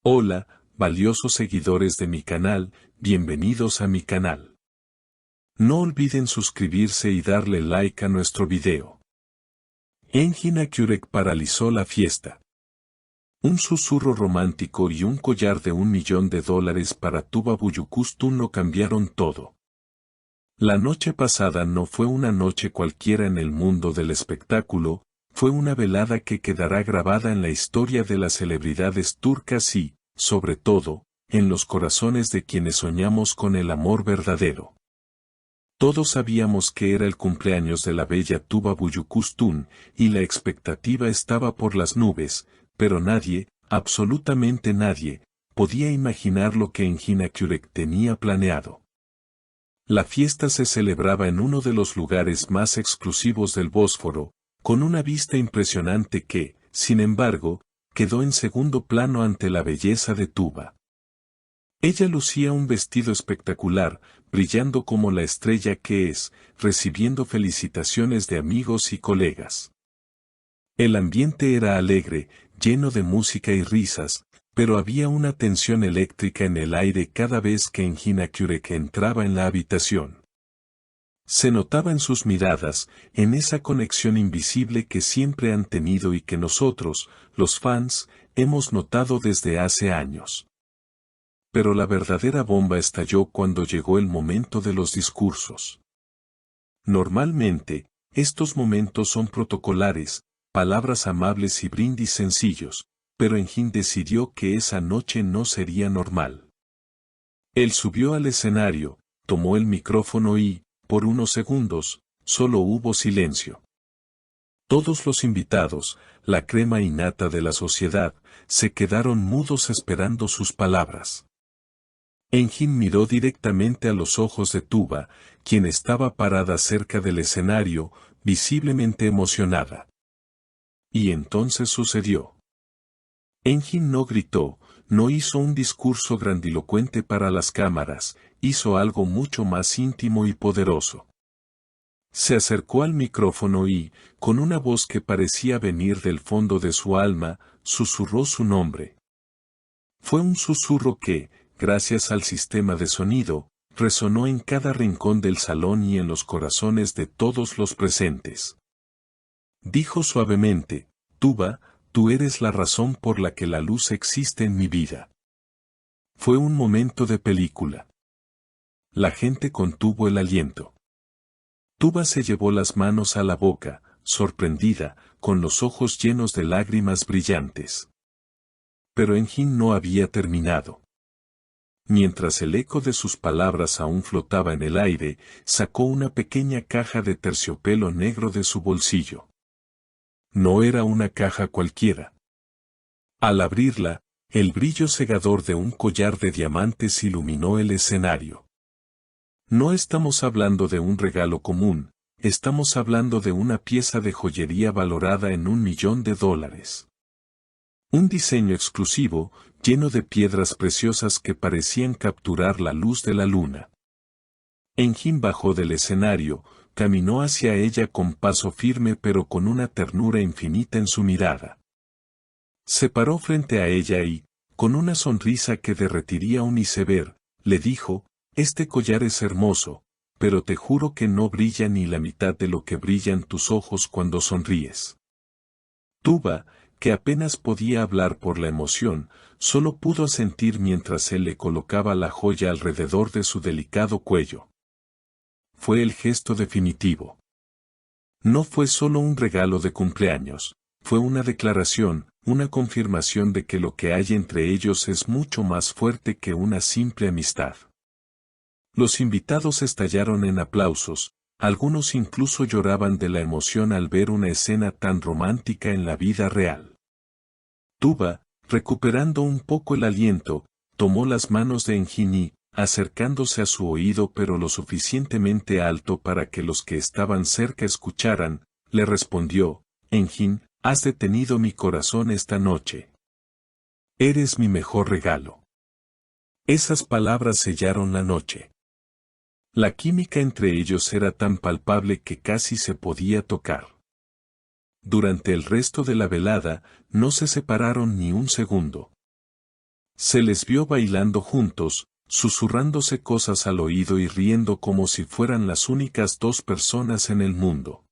Hola, valiosos seguidores de mi canal, bienvenidos a mi canal. No olviden suscribirse y darle like a nuestro video. Engin Akyurek paralizó la fiesta. Un susurro romántico y un collar de $1.000.000 para Tuba Büyüküstün lo cambiaron todo. La noche pasada no fue una noche cualquiera en el mundo del espectáculo, fue una velada que quedará grabada en la historia de las celebridades turcas y, sobre todo, en los corazones de quienes soñamos con el amor verdadero. Todos sabíamos que era el cumpleaños de la bella Tuba Büyüküstün, y la expectativa estaba por las nubes, pero nadie, absolutamente nadie, podía imaginar lo que Engin Akyurek tenía planeado. La fiesta se celebraba en uno de los lugares más exclusivos del Bósforo, con una vista impresionante que, sin embargo, quedó en segundo plano ante la belleza de Tuba. Ella lucía un vestido espectacular, brillando como la estrella que es, recibiendo felicitaciones de amigos y colegas. El ambiente era alegre, lleno de música y risas, pero había una tensión eléctrica en el aire cada vez que Engin Akyurek entraba en la habitación. Se notaba en sus miradas, en esa conexión invisible que siempre han tenido y que nosotros, los fans, hemos notado desde hace años. Pero la verdadera bomba estalló cuando llegó el momento de los discursos. Normalmente, estos momentos son protocolares, palabras amables y brindis sencillos, pero Engin decidió que esa noche no sería normal. Él subió al escenario, tomó el micrófono y, por unos segundos, solo hubo silencio. Todos los invitados, la crema innata de la sociedad, se quedaron mudos esperando sus palabras. Engin miró directamente a los ojos de Tuba, quien estaba parada cerca del escenario, visiblemente emocionada. Y entonces sucedió. Engin no gritó, no hizo un discurso grandilocuente para las cámaras, hizo algo mucho más íntimo y poderoso. Se acercó al micrófono y, con una voz que parecía venir del fondo de su alma, susurró su nombre. Fue un susurro que, gracias al sistema de sonido, resonó en cada rincón del salón y en los corazones de todos los presentes. Dijo suavemente, Tuba, tú eres la razón por la que la luz existe en mi vida. Fue un momento de película. La gente contuvo el aliento. Tuba se llevó las manos a la boca, sorprendida, con los ojos llenos de lágrimas brillantes. Pero Engin no había terminado. Mientras el eco de sus palabras aún flotaba en el aire, sacó una pequeña caja de terciopelo negro de su bolsillo. No era una caja cualquiera. Al abrirla, el brillo cegador de un collar de diamantes iluminó el escenario. No estamos hablando de un regalo común, estamos hablando de una pieza de joyería valorada en $1.000.000. Un diseño exclusivo, lleno de piedras preciosas que parecían capturar la luz de la luna. Engin bajó del escenario, caminó hacia ella con paso firme pero con una ternura infinita en su mirada. Se paró frente a ella y, con una sonrisa que derretiría un iceberg, le dijo, este collar es hermoso, pero te juro que no brilla ni la mitad de lo que brillan tus ojos cuando sonríes. Tuba, que apenas podía hablar por la emoción, solo pudo asentir mientras él le colocaba la joya alrededor de su delicado cuello. Fue el gesto definitivo. No fue solo un regalo de cumpleaños, fue una declaración, una confirmación de que lo que hay entre ellos es mucho más fuerte que una simple amistad. Los invitados estallaron en aplausos, algunos incluso lloraban de la emoción al ver una escena tan romántica en la vida real. Tuba, recuperando un poco el aliento, tomó las manos de Engin y, acercándose a su oído pero lo suficientemente alto para que los que estaban cerca escucharan, le respondió, Engin, has detenido mi corazón esta noche. Eres mi mejor regalo. Esas palabras sellaron la noche. La química entre ellos era tan palpable que casi se podía tocar. Durante el resto de la velada, no se separaron ni un segundo. Se les vio bailando juntos, susurrándose cosas al oído y riendo como si fueran las únicas dos personas en el mundo.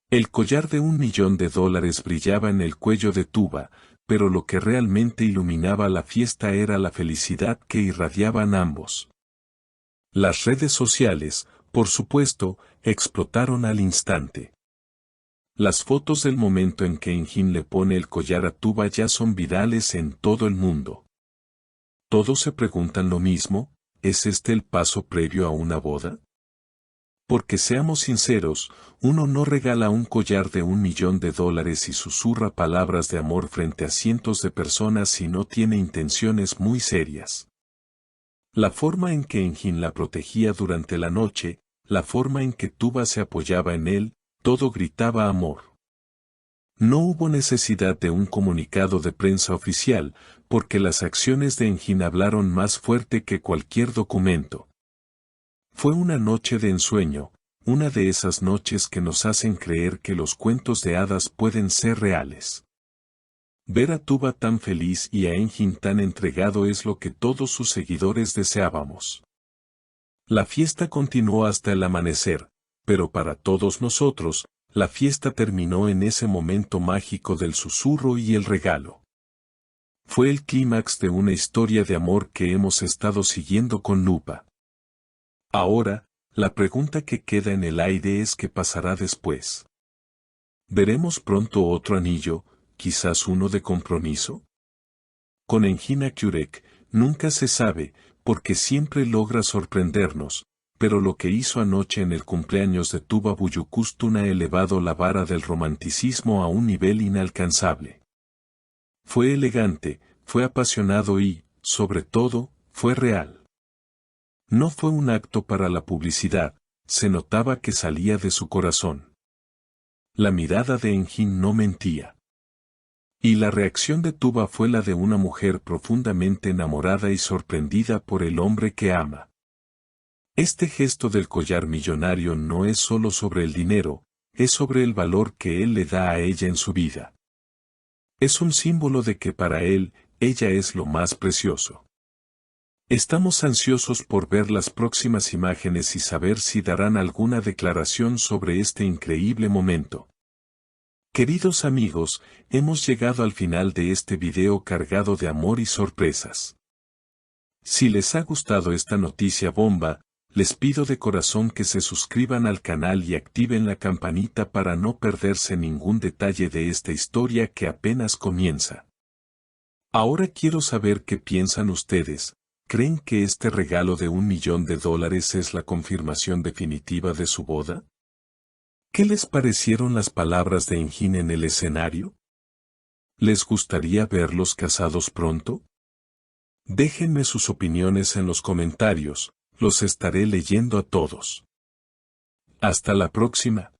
El collar de $1.000.000 brillaba en el cuello de Tuba, pero lo que realmente iluminaba la fiesta era la felicidad que irradiaban ambos. Las redes sociales, por supuesto, explotaron al instante. Las fotos del momento en que Engin le pone el collar a Tuba ya son virales en todo el mundo. Todos se preguntan lo mismo, ¿es este el paso previo a una boda? Porque seamos sinceros, uno no regala un collar de $1.000.000 y susurra palabras de amor frente a cientos de personas si no tiene intenciones muy serias. La forma en que Engin la protegía durante la noche, la forma en que Tuba se apoyaba en él, todo gritaba amor. No hubo necesidad de un comunicado de prensa oficial, porque las acciones de Engin hablaron más fuerte que cualquier documento. Fue una noche de ensueño, una de esas noches que nos hacen creer que los cuentos de hadas pueden ser reales. Ver a Tuba tan feliz y a Engin tan entregado es lo que todos sus seguidores deseábamos. La fiesta continuó hasta el amanecer, pero para todos nosotros, la fiesta terminó en ese momento mágico del susurro y el regalo. Fue el clímax de una historia de amor que hemos estado siguiendo con lupa. Ahora, la pregunta que queda en el aire es qué pasará después. ¿Veremos pronto otro anillo, quizás uno de compromiso? Con Engin Akyurek, nunca se sabe, porque siempre logra sorprendernos, pero lo que hizo anoche en el cumpleaños de Tuba Büyüküstün ha elevado la vara del romanticismo a un nivel inalcanzable. Fue elegante, fue apasionado y, sobre todo, fue real. No fue un acto para la publicidad, se notaba que salía de su corazón. La mirada de Engin no mentía. Y la reacción de Tuba fue la de una mujer profundamente enamorada y sorprendida por el hombre que ama. Este gesto del collar millonario no es solo sobre el dinero, es sobre el valor que él le da a ella en su vida. Es un símbolo de que para él, ella es lo más precioso. Estamos ansiosos por ver las próximas imágenes y saber si darán alguna declaración sobre este increíble momento. Queridos amigos, hemos llegado al final de este video cargado de amor y sorpresas. Si les ha gustado esta noticia bomba, les pido de corazón que se suscriban al canal y activen la campanita para no perderse ningún detalle de esta historia que apenas comienza. Ahora quiero saber qué piensan ustedes. ¿Creen que este regalo de $1.000.000 es la confirmación definitiva de su boda? ¿Qué les parecieron las palabras de Engin en el escenario? ¿Les gustaría verlos casados pronto? Déjenme sus opiniones en los comentarios, los estaré leyendo a todos. Hasta la próxima.